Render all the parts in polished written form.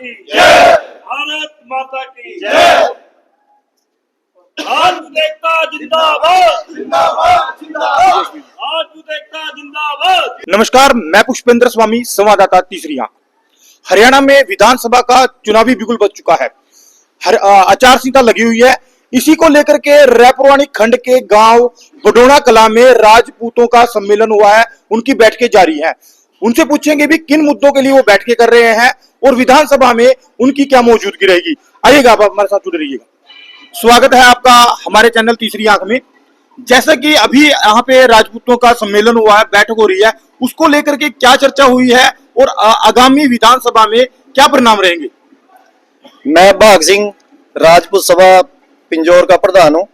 की जय, भारत माता की जय। राजपूत एकता जिंदाबाद जिंदाबाद जिंदाबाद, राजपूत एकता जिंदाबाद। नमस्कार, मैं पुष्पेंद्र स्वामी, संवाददाता तीसरी आंख। हरियाणा में विधानसभा का चुनावी बिगुल बज चुका है। आचार संहिता लगी हुई है। इसी को लेकर के रैपुरानी खंड के गांव बडोना कला में राजपूतों का सम्मेलन हुआ है। उनकी बैठकें जारी हैं। उनसे पूछेंगे भी किन मुद्दों के लिए वो बैठकें कर रहे हैं और विधानसभा में उनकी क्या मौजूदगी रहेगी। आइएगा, आप हमारे साथ जुड़े रहिएगा। स्वागत है आपका हमारे चैनल तीसरी आंख में। जैसा कि अभी यहाँ पे राजपूतों का सम्मेलन हुआ है, बैठक हो रही है, उसको लेकर के क्या चर्चा हुई है और आगामी विधानसभा में क्या परिणाम रहेंगे। मैं भाग सिंह, राजपूत सभा पिंजौर का प्रधान हूं।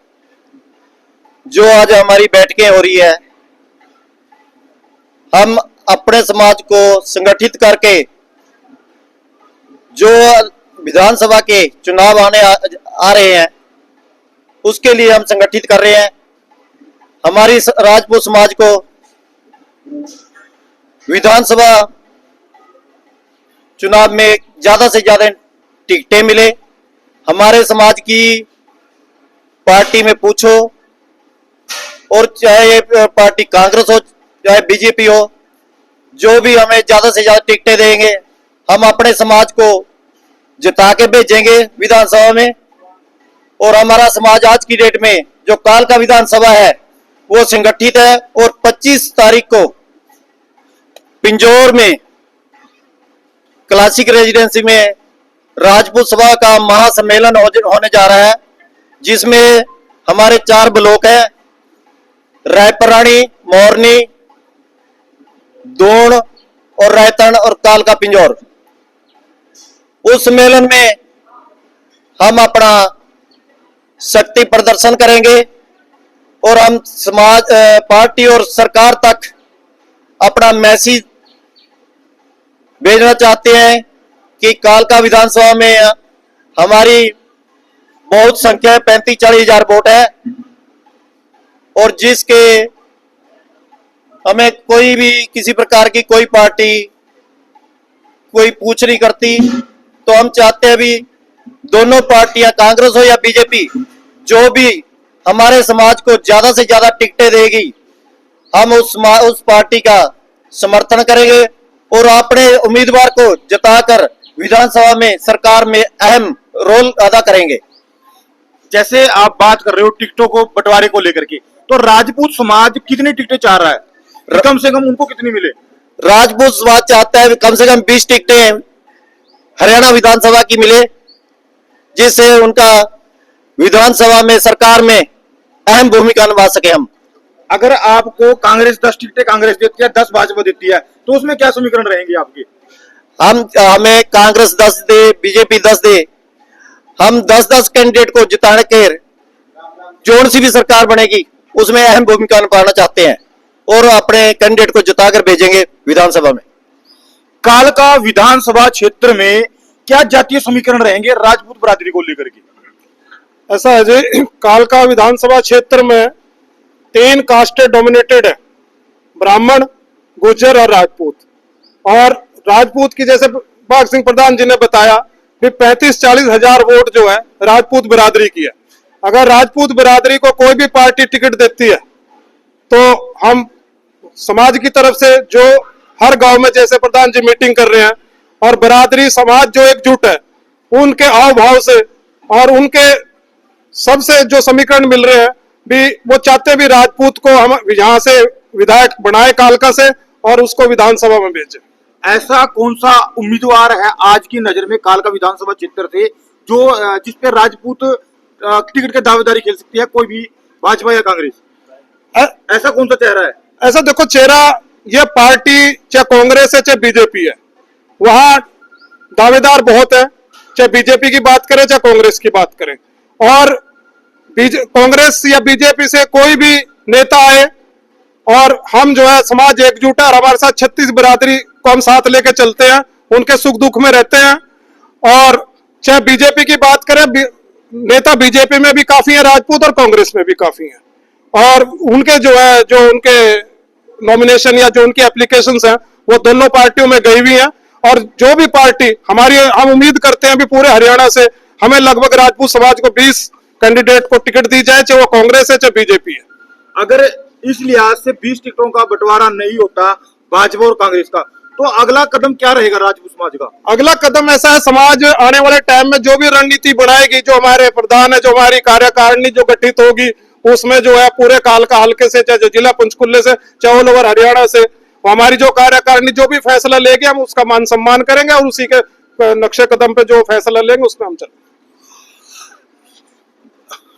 जो आज हमारी बैठकें हो रही है, हम अपने समाज को संगठित करके जो विधानसभा के चुनाव आ रहे हैं उसके लिए हम संगठित कर रहे हैं। हमारी राजपूत समाज को विधानसभा चुनाव में ज्यादा से ज्यादा टिकटें मिले। हमारे समाज की पार्टी में पूछो, और चाहे पार्टी कांग्रेस हो चाहे बीजेपी हो, जो भी हमें ज्यादा से ज्यादा टिकटें देंगे हम अपने समाज को जिता के भेजेंगे विधानसभा में। और हमारा समाज आज की डेट में जो काल का विधानसभा है वो संगठित है। और 25 तारीख को पिंजौर में क्लासिक रेजिडेंसी में राजपूत सभा का महासम्मेलन होने जा रहा है, जिसमें हमारे 4 ब्लॉक हैं, रायपुरानी, मोरनी, दोण और रायतन और काल का पिंजौर। उस सम्मेलन में हम अपना शक्ति प्रदर्शन करेंगे और हम समाज, पार्टी और सरकार तक अपना मैसेज भेजना चाहते हैं कि कालका विधानसभा में हमारी बहुत संख्या 35-40 हजार वोट है, और जिसके हमें कोई भी किसी प्रकार की कोई पार्टी कोई पूछ नहीं करती। तो हम चाहते हैं भी दोनों पार्टियां, कांग्रेस हो या बीजेपी, जो भी हमारे समाज को ज्यादा से ज्यादा टिकटें देगी हम उस पार्टी का समर्थन करेंगे और अपने उम्मीदवार को जिताकर विधानसभा में सरकार में अहम रोल अदा करेंगे। जैसे आप बात कर रहे हो टिकटों को बंटवारे को लेकर के, तो राजपूत समाज कितनी टिकटें चाह रहा है, कम से कम उनको कितनी मिले। राजपूत समाज चाहता है कम से कम 20 टिकटें हरियाणा विधानसभा की मिले, जिससे उनका विधानसभा में सरकार में अहम भूमिका निभा सके हम। अगर आपको कांग्रेस 10 टिकटें कांग्रेस देती है, 10 भाजपा देती है, तो उसमें क्या समीकरण रहेंगे आपके। हमें कांग्रेस 10 दे, बीजेपी 10 दे, हम 10-10 कैंडिडेट को जिताने के जोन सी भी सरकार बनेगी उसमें अहम भूमिका निभाना चाहते हैं और अपने कैंडिडेट को जिताकर भेजेंगे विधानसभा में। काल का विधानसभा क्षेत्र में क्या जातीय समीकरण रहेंगे राजपूत बरादरी को लेकर के। ऐसा है जी, काल का विधानसभा क्षेत्र में 3 कास्टें डोमिनेटेड है, ब्राह्मण, गुर्जर और राजपूत। और राजपूत की जैसे भाग सिंह प्रधान जी ने बताया कि 35-40 हजार वोट जो है राजपूत बिरादरी की है। अगर राजपूत बिरादरी को कोई भी पार्टी टिकट देती है तो हम समाज की तरफ से जो हर गांव में जैसे प्रधान जी मीटिंग कर रहे हैं और बिरादरी समाज जो एकजुट है उनके हाव भाव से और उनके सबसे जो समीकरण मिल रहे हैं भी, वो चाहते भी राजपूत को हम यहाँ से विधायक बनाए कालका से और उसको विधानसभा में भेजे। ऐसा कौन सा उम्मीदवार है आज की नजर में कालका विधानसभा क्षेत्र से जो जिसपे राजपूत टिकट की दावेदारी खेल सकती है, कोई भी भाजपा या कांग्रेस, ऐसा कौन सा चेहरा है। ऐसा देखो, चेहरा ये पार्टी चाहे कांग्रेस है चाहे बीजेपी है, वहां दावेदार बहुत है, चाहे बीजेपी की बात करें चाहे कांग्रेस की बात करें। और कांग्रेस या बीजेपी से कोई भी नेता आए और हम जो है समाज एकजुट है और हमारे साथ 36 बिरादरी को हम साथ लेके चलते हैं, उनके सुख दुख में रहते हैं। और चाहे बीजेपी की बात करें, नेता बीजेपी में भी काफी है राजपूत और कांग्रेस में भी काफी है, और उनके जो है जो उनके नॉमिनेशन या जो उनकी एप्लीकेशंस हैं वो दोनों पार्टियों में गई हुई हैं और जो भी पार्टी हमारी, हम उम्मीद करते हैं अभी पूरे हरियाणा से हमें लगभग राजपूत समाज को 20 कैंडिडेट को टिकट दी जाए, चाहे वो कांग्रेस है चाहे बीजेपी है। अगर इस लिहाज से 20 टिकटों का बंटवारा नहीं होता भाजपा और कांग्रेस का, तो अगला कदम क्या रहेगा राजपूत समाज का? अगला कदम ऐसा है, समाज आने वाले टाइम में जो भी रणनीति बनाएगी, जो हमारे प्रधान है, जो हमारी कार्यकारिणी जो गठित होगी, उसमें जो है पूरे कालका हल्के से, चाहे जिला पंचकुले से, चाहे ऑल ओवर हरियाणा से, हमारी जो कार्यकारिणी जो भी फैसला लेगी हम उसका मान सम्मान करेंगे और उसी के नक्शे कदम पे जो फैसला लेंगे उसमें हम चलेंगे।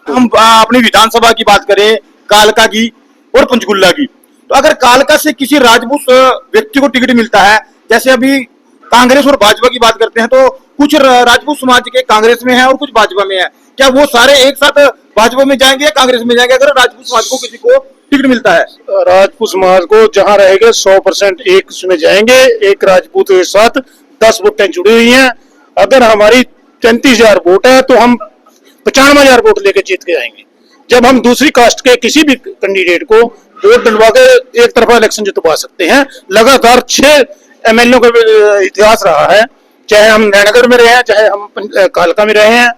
हम अपनी विधानसभा की बात करें, कालका की और पंचकुला की, तो अगर कालका से किसी राजपूत व्यक्ति को टिकट मिलता है, जैसे अभी कांग्रेस और भाजपा की बात करते हैं, तो कुछ राजपूत समाज के कांग्रेस में है और कुछ भाजपा में है, क्या वो सारे एक साथ भाजपा में जाएंगे या कांग्रेस में जाएंगे अगर राजपूत समाज को किसी को टिकट मिलता है? राजपूत समाज को जहां रहेगा 100% एक उसमें जाएंगे। एक राजपूत के साथ 10 वोटें जुड़ी हुई हैं। अगर हमारी 33,000 वोट है तो हम 95,000 वोट लेके जीत के आएंगे। जब हम दूसरी कास्ट के किसी भी कैंडिडेट को वोट डलवा के एक तरफा इलेक्शन जितवा सकते हैं। लगातार 6 एमएलए का इतिहास रहा है, चाहे हम नैनगर में रहे हैं, चाहे हम कालका में रहे हैं,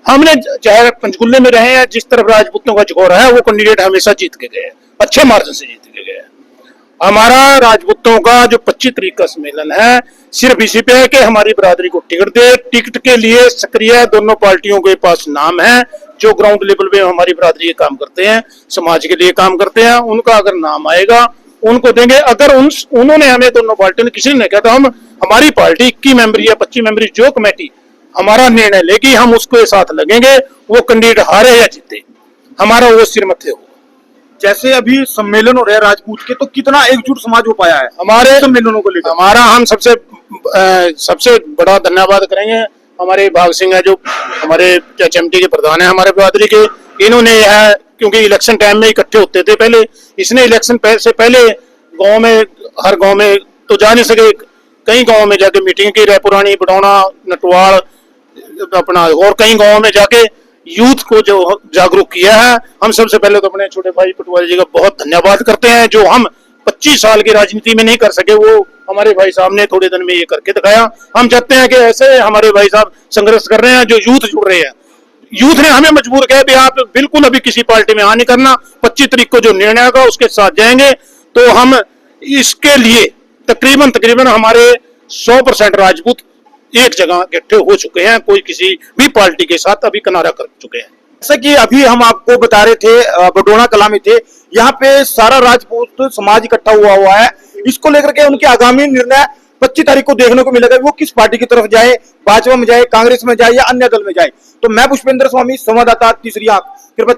हमने चाहे पंचकुले में रहे हैं, जिस तरफ राजपूतों का झुकाव रहा है वो कैंडिडेट हमेशा जीत के गए, अच्छे मार्जिन से जीत के गए। हमारा राजपूतों का जो 25 तारीख का सम्मेलन है सिर्फ इसी पे है कि हमारी बरादरी को टिकट दे। टिकट के लिए सक्रिय दोनों पार्टियों के पास नाम है, जो ग्राउंड लेवल पे हमारी बरादरी के काम करते हैं, समाज के लिए काम करते हैं, उनका अगर नाम आएगा उनको देंगे। अगर उन्होंने हमें, दोनों पार्टियों ने, किसी ने कहा तो हम, हमारी पार्टी 21 मेंबरी या 25 मेंबरी जो कमेटी हमारा निर्णय लेगी हम उसके साथ लगेंगे, वो कैंडिडेट हारे या जीते, हमारा वो सिर मथे हो। जैसे अभी सम्मेलन हो रहे हैं राजपूत के, तो कितना एकजुट समाज हो पाया है हमारे सम्मेलनों को लेकर? हमारा, हम सबसे बड़ा धन्यवाद करेंगे हमारे भाग सिंह है, जो हमारे एचएमटी के प्रधान है हमारे बरादरी के। इन्होंने यह, क्योंकि इलेक्शन टाइम में इकट्ठे होते थे पहले, इसने इलेक्शन से पहले गांव में, हर गांव में तो जा नहीं सके, कई गांव में जाके मीटिंग की, रायपुरानी, बडौना, नटवाड़, अपना और कई गांव में जाके यूथ को जो जागरूक किया है। हम सबसे पहले तो अपने छोटे भाई पटवारी जी का बहुत धन्यवाद करते हैं, जो हम 25 साल की राजनीति में नहीं कर सके वो हमारे भाई साहब ने थोड़े दिन में ये करके दिखाया। हम चाहते हैं कि ऐसे हमारे भाई साहब संघर्ष कर रहे हैं, जो यूथ जुड़ रहे हैं। यूथ ने हमें मजबूर किया भी आप बिल्कुल अभी किसी पार्टी में नहीं करना, 25 तारीख को जो निर्णय होगा उसके साथ जाएंगे। तो हम इसके लिए तकरीबन हमारे 100% राजपूत एक जगह इकट्ठे हो चुके हैं, कोई किसी भी पार्टी के साथ अभी किनारा कर चुके हैं। जैसा कि अभी हम आपको बता रहे थे, बडौना कला में थे, यहाँ पे सारा राजपूत समाज इकट्ठा हुआ है। इसको लेकर के उनके आगामी निर्णय 25 तारीख को देखने को मिलेगा, वो किस पार्टी की तरफ जाए, भाजपा में जाए, कांग्रेस में जाए या अन्य दल में जाए। तो मैं पुष्पेंद्र स्वामी, संवाददाता तीसरी आंख, कृपया